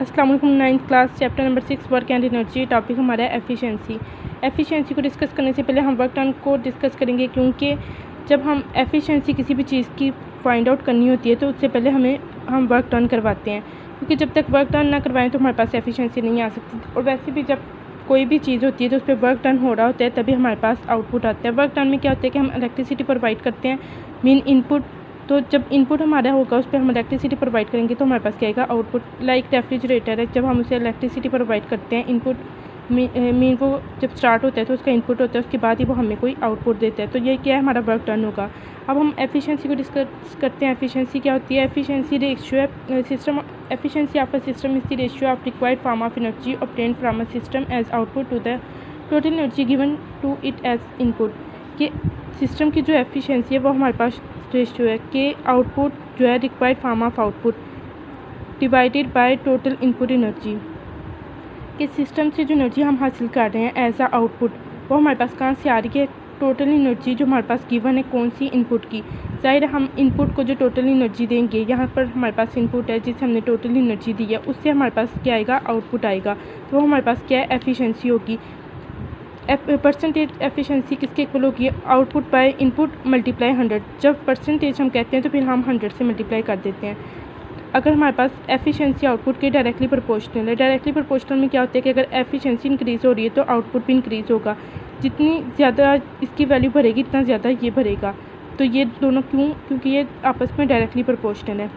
अस्सलाम वालेकुम। 9th class chapter number 6 work and energy. Topic हमारा है एफिशिएंसी। एफिशिएंसी को डिस्कस करने से पहले हम वर्क डन को डिस्कस करेंगे, क्योंकि जब हम एफिशिएंसी किसी भी चीज़ की फाइंड आउट करनी होती है तो उससे पहले हम वर्क डन करवाते हैं, क्योंकि जब तक वर्क डन ना करवाएं तो हमारे पास एफिशिएंसी नहीं आ सकती। और वैसे भी जब कोई भी चीज़ होती है तो उस पर वर्क डन हो रहा होता है तभी हमारे पास आउटपुट आता है। वर्क डन में क्या होता है कि हम इलेक्ट्रिसिटी प्रोवाइड करते हैं, मीन इनपुट। तो जब इनपुट हमारा होगा उस पर हम इलेक्ट्रिसिटी प्रोवाइड करेंगे तो हमारे पास क्या आएगा, आउटपुट। लाइक रेफ्रिजरेटर है, जब हम उसे इलेक्ट्रिसिटी प्रोवाइड करते हैं, इनपुट मीन वो जब स्टार्ट होता है तो उसका इनपुट होता है, उसके बाद ही वो हमें कोई आउटपुट देता है। तो ये क्या है, हमारा वर्क डन होगा। अब हम एफिशिएंसी को डिस्कस करते हैं। एफिशिएंसी क्या होती है? एफिशिएंसी रेशियो है system. Efficiency of a system is the ratio of required form of energy obtained from a system as output to the total energy given to it as input. कि system की जो efficiency है वो हमारे पास ratio है कि output जो है required form of output divided by total input energy. कि सिस्टम से जो एनर्जी हम हासिल कर रहे हैं एज आ आउटपुट वो हमारे पास कहाँ से आ रही है? टोटल एनर्जी जो हमारे पास गिवन है कौन सी इनपुट की। ज़ाहिर हम इनपुट को जो टोटल एनर्जी देंगे, यहाँ पर हमारे पास इनपुट है जिसे हमने टोटल एनर्जी दी है, उससे हमारे पास क्या आएगा, आउटपुट आएगा। तो हमारे पास क्या है, एफिशिएंसी होगी। परसेंटेज एफिशिएंसी किसके इक्वल होगी? Output by input multiply 100। जब परसेंटेज हम कहते हैं तो फिर हम 100 से मल्टीप्लाई कर देते हैं। अगर हमारे पास एफिशिएंसी आउटपुट के डायरेक्टली प्रोपोर्शनल है। डायरेक्टली प्रोपोर्शनल में क्या होता है कि अगर एफिशिएंसी इंक्रीज़ हो रही है तो आउटपुट भी इंक्रीज़ होगा। जितनी ज़्यादा इसकी वैल्यू भरेगी इतना ज़्यादा ये भरेगा। तो ये दोनों क्यों? क्योंकि ये आपस में डायरेक्टली प्रोपोर्शनल है।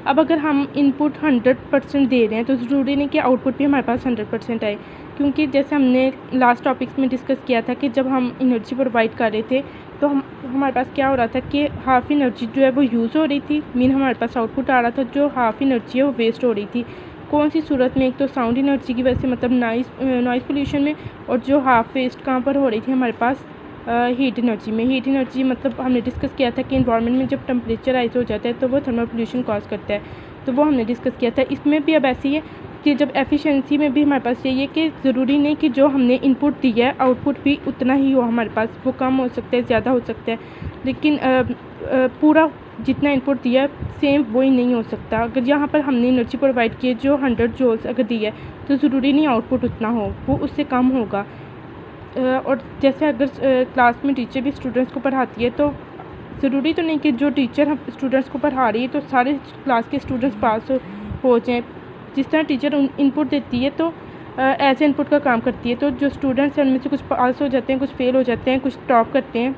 अब अगर हम इनपुट 100% दे रहे हैं तो ज़रूरी नहीं कि आउटपुट भी हमारे पास 100% आए, क्योंकि जैसे हमने लास्ट टॉपिक्स में डिस्कस किया था कि जब हम एनर्जी प्रोवाइड कर रहे थे तो हमारे पास क्या हो रहा था कि हाफ़ एनर्जी जो है वो यूज़ हो रही थी, मीन हमारे पास आउटपुट आ रहा था, जो हाफ़ एनर्जी है वो वेस्ट हो रही थी। कौन सी सूरत में? एक तो साउंड एनर्जी की वजह से, मतलब नॉइज़ पोल्यूशन में, और जो हाफ़ वेस्ट कहाँ पर हो रही थी हमारे पास, हीट एनर्जी में। हीट एनर्जी मतलब हमने डिस्कस किया था कि इन्वायरमेंट में जब टेम्परेचर राइज हो जाता है तो वो थर्मल पोल्यूशन कॉज करता है, तो वो हमने डिस्कस किया था। इसमें भी अब ऐसी है कि जब एफिशिएंसी में भी हमारे पास यही है कि ज़रूरी नहीं कि जो हमने इनपुट दिया है आउटपुट भी उतना ही हो हमारे पास, वो कम हो सकता है, ज़्यादा हो सकता है, लेकिन पूरा जितना इनपुट दिया है सेम वही नहीं हो सकता। अगर यहाँ पर हमने एनर्जी प्रोवाइड की है जो 100 जूल्स अगर दी है तो ज़रूरी नहीं आउटपुट उतना हो, वो उससे कम होगा। और जैसे अगर क्लास में टीचर भी स्टूडेंट्स को पढ़ाती है तो ज़रूरी तो नहीं कि जो टीचर हम स्टूडेंट्स को पढ़ा रही है तो सारे क्लास के स्टूडेंट्स पास हो जाएँ। जिस तरह टीचर इनपुट देती है तो एज ए इनपुट का काम करती है, तो जो स्टूडेंट्स हैं उनमें से कुछ पास हो जाते हैं, कुछ फेल हो जाते हैं, कुछ टॉप करते हैं,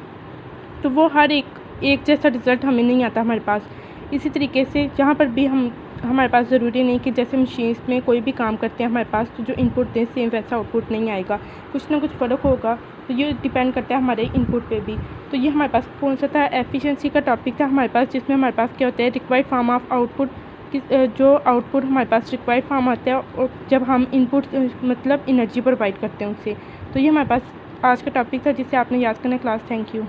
तो वो हर एक जैसा रिज़ल्ट हमें नहीं आता हमारे पास। इसी तरीके से जहाँ पर भी हमारे पास ज़रूरी नहीं कि जैसे मशीन्स में कोई भी काम करते हैं हमारे पास तो जो इनपुट दें सेम वैसा आउटपुट नहीं आएगा, कुछ ना कुछ फ़र्क होगा। तो ये डिपेंड करता है हमारे इनपुट पे भी। तो ये हमारे पास कौन सा था, एफिशिएंसी का टॉपिक था हमारे पास, जिसमें हमारे पास क्या होता है, रिक्वायर्ड फॉर्म ऑफ आउटपुट। जो आउटपुट हमारे पास रिक्वायर्ड फॉर्म आता है और जब हम इनपुट मतलब एनर्जी प्रोवाइड करते हैं उससे। तो ये हमारे पास आज का टॉपिक था जिसे आपने याद करना क्लास। Thank you.